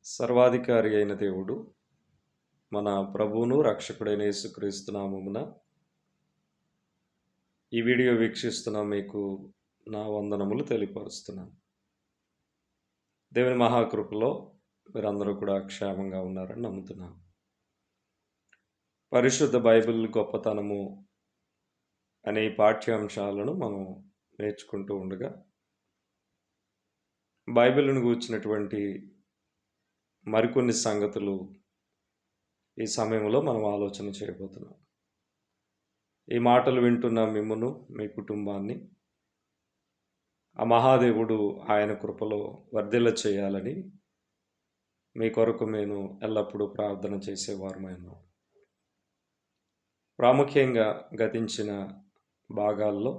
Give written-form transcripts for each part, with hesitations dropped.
సర్వాధికారి అయిన దేవుడు మన ప్రభువును రక్షకుడైన యేసుక్రీస్తు నామమున ఈ వీడియో వీక్షిస్తున్న మీకు నా వందనములు తెలియపరుస్తున్నాను. దేవుని మహాకృపలో మీరందరూ కూడా క్షేమంగా ఉన్నారని నమ్ముతున్నాను. పరిశుద్ధ బైబిల్ గొప్పతనము అనే ఈ పాఠ్యాంశాలను మనం నేర్చుకుంటూ ఉండగా బైబిల్ను గూర్చినటువంటి మరికొన్ని సంగతులు ఈ సమయంలో మనం ఆలోచన చేయబోతున్నాం. ఈ మాటలు వింటున్న మిమ్మును, మీ కుటుంబాన్ని ఆ మహాదేవుడు ఆయన కృపలో వర్ధిల్ల చేయాలని మీ కొరకు నేను ఎల్లప్పుడూ ప్రార్థన చేసేవారమైనా. ప్రాముఖ్యంగా గతించిన భాగాల్లో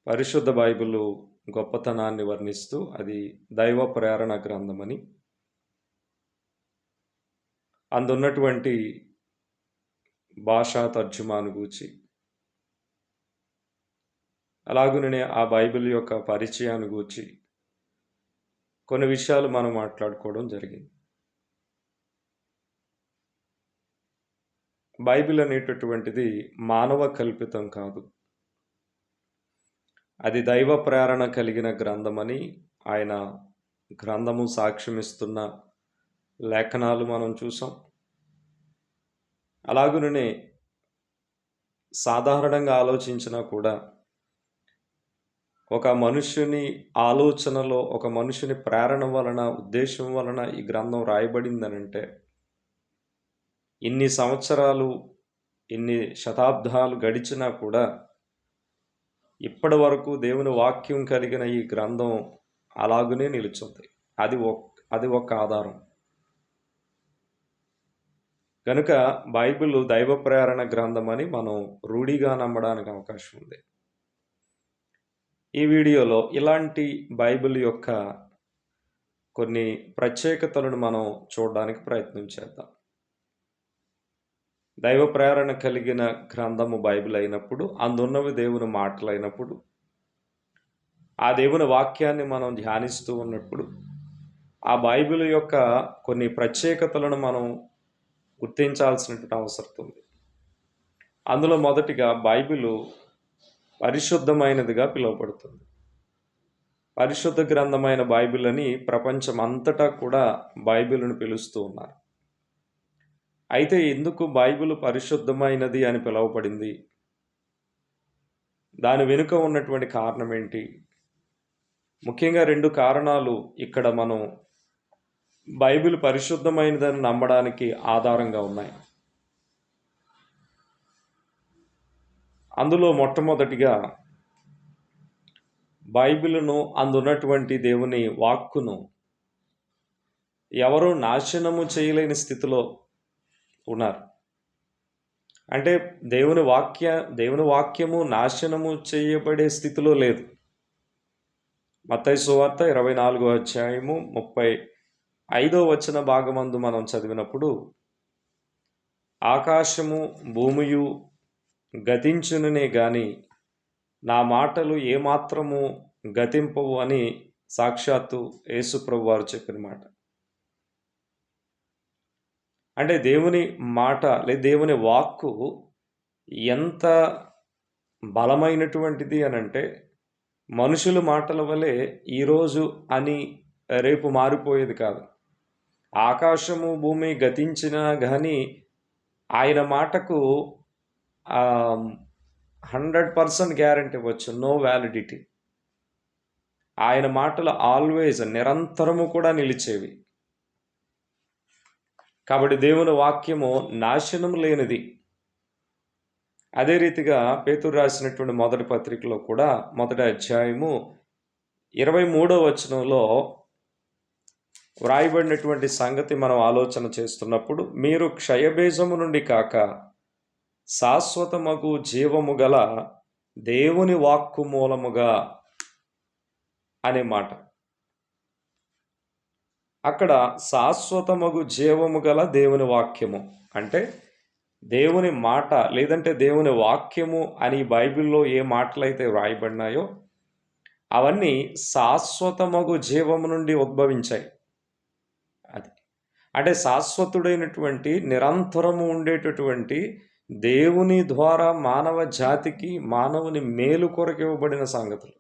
పరిశుద్ధ బైబిలు గొప్పతనాన్ని వర్ణిస్తూ అది దైవ ప్రేరణ గ్రంథమని, అందున్నటువంటి భాషా తర్జుమాను గూర్చి, అలాగునే ఆ బైబిల్ యొక్క పరిచయాన్ని గూర్చి కొన్ని విషయాలు మనం మాట్లాడుకోవడం జరిగింది. బైబిల్ అనేటటువంటిది మానవ కల్పితం కాదు, అది దైవ ప్రేరణ కలిగిన గ్రంథమని ఆయన గ్రంథము సాక్ష్యమిస్తున్న లేఖనాలు మనం చూసాం. అలాగునే సాధారణంగా ఆలోచించినా కూడా ఒక మనుష్యుని ఆలోచనలో, ఒక మనుషుని ప్రేరణ వలన, ఉద్దేశం వలన ఈ గ్రంథం రాయబడిందనంటే ఇన్ని సంవత్సరాలు, ఇన్ని శతాబ్దాలు గడిచినా కూడా ఇప్పటి వరకు దేవుని వాక్యం కలిగిన ఈ గ్రంథం అలాగునే నిలుచుంది. అది ఒక ఆధారం. కనుక బైబిల్ దైవ ప్రేరణ గ్రంథం అని మనం రూఢిగా నమ్మడానికి అవకాశం ఉంది. ఈ వీడియోలో ఇలాంటి బైబిల్ యొక్క కొన్ని ప్రత్యేకతలను మనం చూడడానికి ప్రయత్నం చేద్దాం. దైవ ప్రేరణ కలిగిన గ్రంథము బైబిల్ అయినప్పుడు, అందున్నవి దేవుని మాటలైనప్పుడు, ఆ దేవుని వాక్యాన్ని మనం ధ్యానిస్తూ ఉన్నప్పుడు ఆ బైబిల్ యొక్క కొన్ని ప్రత్యేకతలను మనం గుర్తించాల్సినటువంటి అవసరం ఉంది. అందులో మొదటిగా బైబిలు పరిశుద్ధమైనదిగా పిలువబడుతుంది. పరిశుద్ధ గ్రంథమైన బైబిల్ అని ప్రపంచం అంతటా కూడా బైబిల్ను పిలుస్తూ ఉన్నారు. అయితే ఎందుకు బైబిల్ పరిశుద్ధమైనది అని పిలువబడింది? దాని వెనుక ఉన్నటువంటి కారణం ఏంటి? ముఖ్యంగా 2 కారణాలు ఇక్కడ మనం బైబిల్ పరిశుద్ధమైనదని నమ్మడానికి ఆధారంగా ఉన్నాయి. అందులో మొట్టమొదటిగా బైబిలును, అందున్నటువంటి దేవుని వాక్కును ఎవరూ నాశనము చేయలేని స్థితిలో ఉన్నారు. అంటే దేవుని వాక్యము నాశనము చేయబడే స్థితిలో లేదు. మత్తయి సువార్త 24వ అధ్యాయము 35వ వచన భాగమందు మనం చదివినప్పుడు, ఆకాశము భూమియు గతించునునే గాని నా మాటలు ఏమాత్రము గతింపవు అని సాక్షాత్తు యేసు ప్రభు వారు చెప్పిన మాట. అంటే దేవుని మాట లేదా దేవుని వాక్కు ఎంత బలమైనటువంటిది అనంటే, మనుషుల మాటల వలె ఈరోజు అని రేపు మారిపోయేది కాదు. ఆకాశము భూమి గతించినా కానీ ఆయన మాటకు 100% గ్యారంటీ ఇవ్వచ్చు, నో వ్యాలిడిటీ. ఆయన మాటలు ఆల్వేజ్, నిరంతరము కూడా నిలిచేవి. కాబట్టి దేవుని వాక్యము నాశనం లేనిది. అదే రీతిగా పేతురు రాసినటువంటి మొదటి పత్రికలో కూడా మొదటి అధ్యాయము 23వ వచనంలో వ్రాయబడినటువంటి సంగతి మనం ఆలోచన చేస్తున్నప్పుడు, మీరు క్షయబీజము నుండి కాక శాశ్వతమగు జీవము గల దేవుని వాక్కు మూలముగా అనే మాట. అక్కడ శాశ్వతమగు జీవము గల దేవుని వాక్యము అంటే దేవుని మాట, లేదంటే దేవుని వాక్యము అని బైబిల్లో ఏ మాటలైతే వ్రాయబడినాయో అవన్నీ శాశ్వతమగు జీవము నుండి ఉద్భవించాయి. అది అంటే శాశ్వతుడైనటువంటి నిరంతరము ఉండేటటువంటి దేవుని ద్వారా మానవ జాతికి మానవుని మేలు కొరకు ఇవ్వబడిన సంగతులు.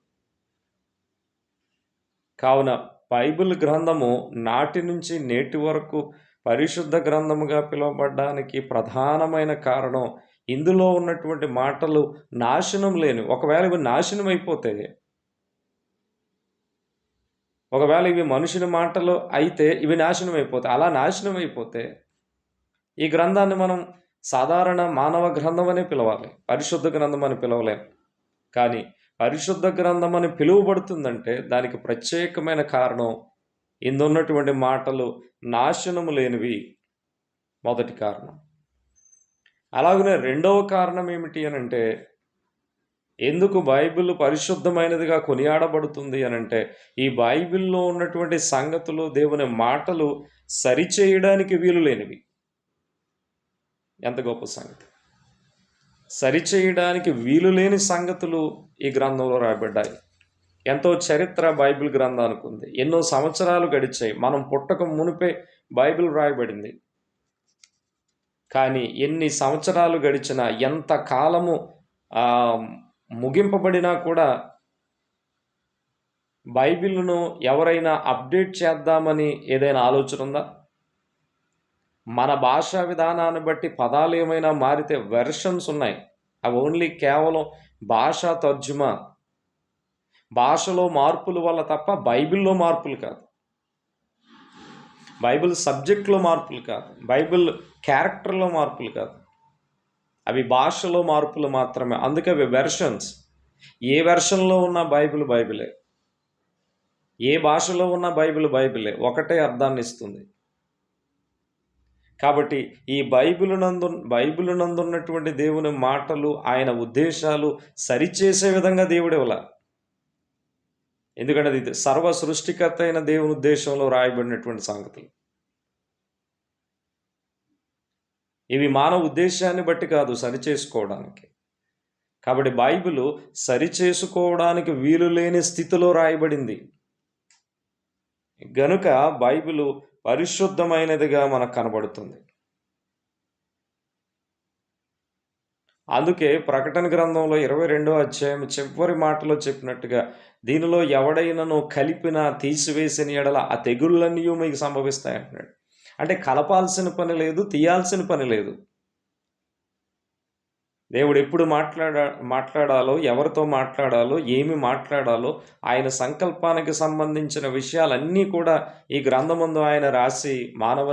కావున బైబిల్ గ్రంథము నాటి నుంచి నేటి వరకు పరిశుద్ధ గ్రంథముగా పిలువబడడానికి ప్రధానమైన కారణం ఇందులో ఉన్నటువంటి మాటలు నాశనం లేని, ఒకవేళ ఇవి నాశనం అయిపోతే, ఒకవేళ ఇవి మనుషుని మాటలు అయితే ఇవి నాశనం అయిపోతాయి. అలా నాశనం అయిపోతే ఈ గ్రంథాన్ని మనం సాధారణ మానవ గ్రంథం అనే పిలవాలి, పరిశుద్ధ గ్రంథం అని పిలవలేం. కానీ పరిశుద్ధ గ్రంథం అని పిలువబడుతుందంటే దానికి ప్రత్యేకమైన కారణం ఇందున్నటువంటి మాటలు నాశనము లేనివి, మొదటి కారణం. అలాగనే రెండవ కారణం ఏమిటి అని అంటే, ఎందుకు బైబిల్ పరిశుద్ధమైనదిగా కొనియాడబడుతుంది అని అంటే, ఈ బైబిల్లో ఉన్నటువంటి సంగతులు, దేవుని మాటలు సరిచేయడానికి వీలు లేనివి. ఎంత గొప్ప సంగతి! సరిచేయడానికి వీలు లేని సంగతులు ఈ గ్రంథంలో రాయబడ్డాయి. ఎంతో చరిత్ర బైబిల్ గ్రంథానికి ఉంది. ఎన్నో సంవత్సరాలు గడిచాయి. మనం పుట్టక మునిపే బైబిల్ రాయబడింది. కానీ ఎన్ని సంవత్సరాలు గడిచినా, ఎంత కాలము ముగింపబడినా కూడా బైబిల్ను ఎవరైనా అప్డేట్ చేద్దామని ఏదైనా ఆలోచన ఉందా? మన భాషా విధానాన్ని బట్టి పదాలు ఏమైనా మారితే వెర్షన్స్ ఉన్నాయి. అవి ఓన్లీ కేవలం భాషా తర్జుమా, భాషలో మార్పుల వల్ల తప్ప బైబిల్లో మార్పులు కాదు, బైబిల్ సబ్జెక్ట్లో మార్పులు కాదు, బైబిల్ క్యారెక్టర్లో మార్పులు కాదు. అవి భాషలో మార్పులు మాత్రమే. అందుకే అవి వెర్షన్స్. ఏ వెర్షన్లో ఉన్న బైబిల్ బైబిలే, ఏ భాషలో ఉన్న బైబిల్ బైబిలే, ఒకటే అర్థాన్ని ఇస్తుంది. కాబట్టి ఈ బైబిల్ నందున్నటువంటి దేవుని మాటలు, ఆయన ఉద్దేశాలు సరిచేసే విధంగా దేవుడు ఇవ్వాల. ఎందుకంటే అది సర్వ సృష్టికర్త అయిన దేవుని ఉద్దేశంలో రాయబడినటువంటి సంగతులు. ఇవి మానవ ఉద్దేశాన్ని బట్టి కాదు, సరిచేసుకోవడానికి. కాబట్టి బైబిల్ సరిచేసుకోవడానికి వీలు లేని స్థితిలో రాయబడింది గనుక బైబిల్ పరిశుద్ధమైనదిగా మనకు కనబడుతుంది. అందుకే ప్రకటన గ్రంథంలో 22వ అధ్యాయం చివరి మాటలో చెప్పినట్టుగా, దీనిలో ఎవడైనాను కలిపినా తీసివేసిన ఎడల ఆ తెగుళ్ళన్నీ మీకు సంభవిస్తాయి అంటున్నాడు. అంటే కలపాల్సిన పని లేదు, తీయాల్సిన పని లేదు. దేవుడు ఎప్పుడు మాట్లాడాలో, ఎవరితో మాట్లాడాలో, ఏమి మాట్లాడాలో, ఆయన సంకల్పానికి సంబంధించిన విషయాలన్నీ కూడా ఈ గ్రంథమందు ఆయన రాసి మానవ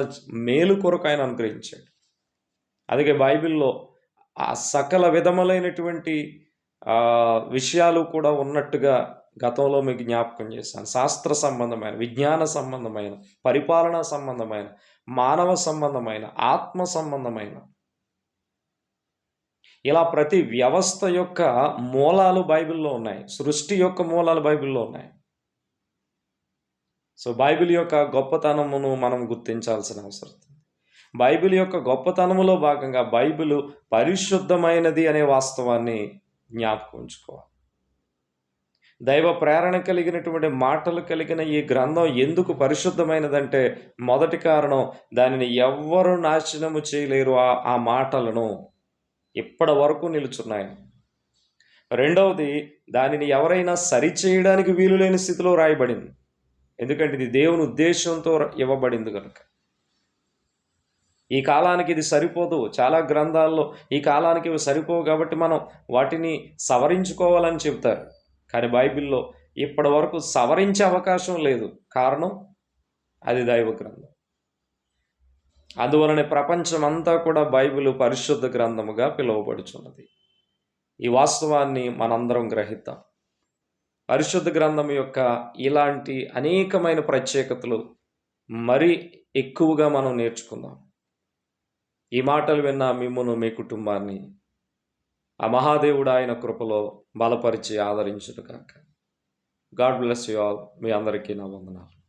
మేలు కొరకు ఆయన అనుగ్రహించాడు. అందుకే బైబిల్లో ఆ సకల విధములైనటువంటి విషయాలు కూడా ఉన్నట్టుగా గతంలో మీకు జ్ఞాపకం చేశాను. శాస్త్ర సంబంధమైన, విజ్ఞాన సంబంధమైన, పరిపాలనా సంబంధమైన, మానవ సంబంధమైన, ఆత్మ సంబంధమైన, ఇలా ప్రతి వ్యవస్థ యొక్క మూలాలు బైబిల్లో ఉన్నాయి. సృష్టి యొక్క మూలాలు బైబిల్లో ఉన్నాయి. సో బైబిల్ యొక్క గొప్పతనమును మనం గుర్తించాల్సిన అవసరం. బైబిల్ యొక్క గొప్పతనములో భాగంగా బైబిల్ పరిశుద్ధమైనది అనే వాస్తవాన్ని జ్ఞాపకం ఉంచుకోవాలి. దైవ ప్రేరణ కలిగినటువంటి మాటలు కలిగిన ఈ గ్రంథం ఎందుకు పరిశుద్ధమైనదంటే, మొదటి కారణం, దానిని ఎవ్వరూ నాశనము చేయలేరు. ఆ మాటలను ఇప్పటి వరకు నిలుచున్నాయి. రెండవది, దానిని ఎవరైనా సరిచేయడానికి వీలు లేని స్థితిలో రాయబడింది. ఎందుకంటే ఇది దేవుని ఉద్దేశంతో ఇవ్వబడింది కనుక. ఈ కాలానికి ఇది సరిపోదు. చాలా గ్రంథాల్లో ఈ కాలానికి ఇవి సరిపోవు కాబట్టి మనం వాటిని సవరించుకోవాలని చెబుతారు. కానీ బైబిల్లో ఇప్పటి వరకు సవరించే అవకాశం లేదు. కారణం, అది దైవ గ్రంథం. అందువలనే ప్రపంచం అంతా కూడా బైబిల్ పరిశుద్ధ గ్రంథముగా పిలువబడుచున్నది. ఈ వాస్తవాన్ని మనందరం గ్రహిద్దాం. పరిశుద్ధ గ్రంథం యొక్క ఇలాంటి అనేకమైన ప్రత్యేకతలు మరీ ఎక్కువగా మనం నేర్చుకుందాం. ఈ మాటలు విన్న మిమ్మును, మీ కుటుంబాన్ని ఆ మహాదేవుడు ఆయన కృపలో బలపరిచి ఆదరించును కాక. God bless you all. మీ అందరికీ నా వందనాలు.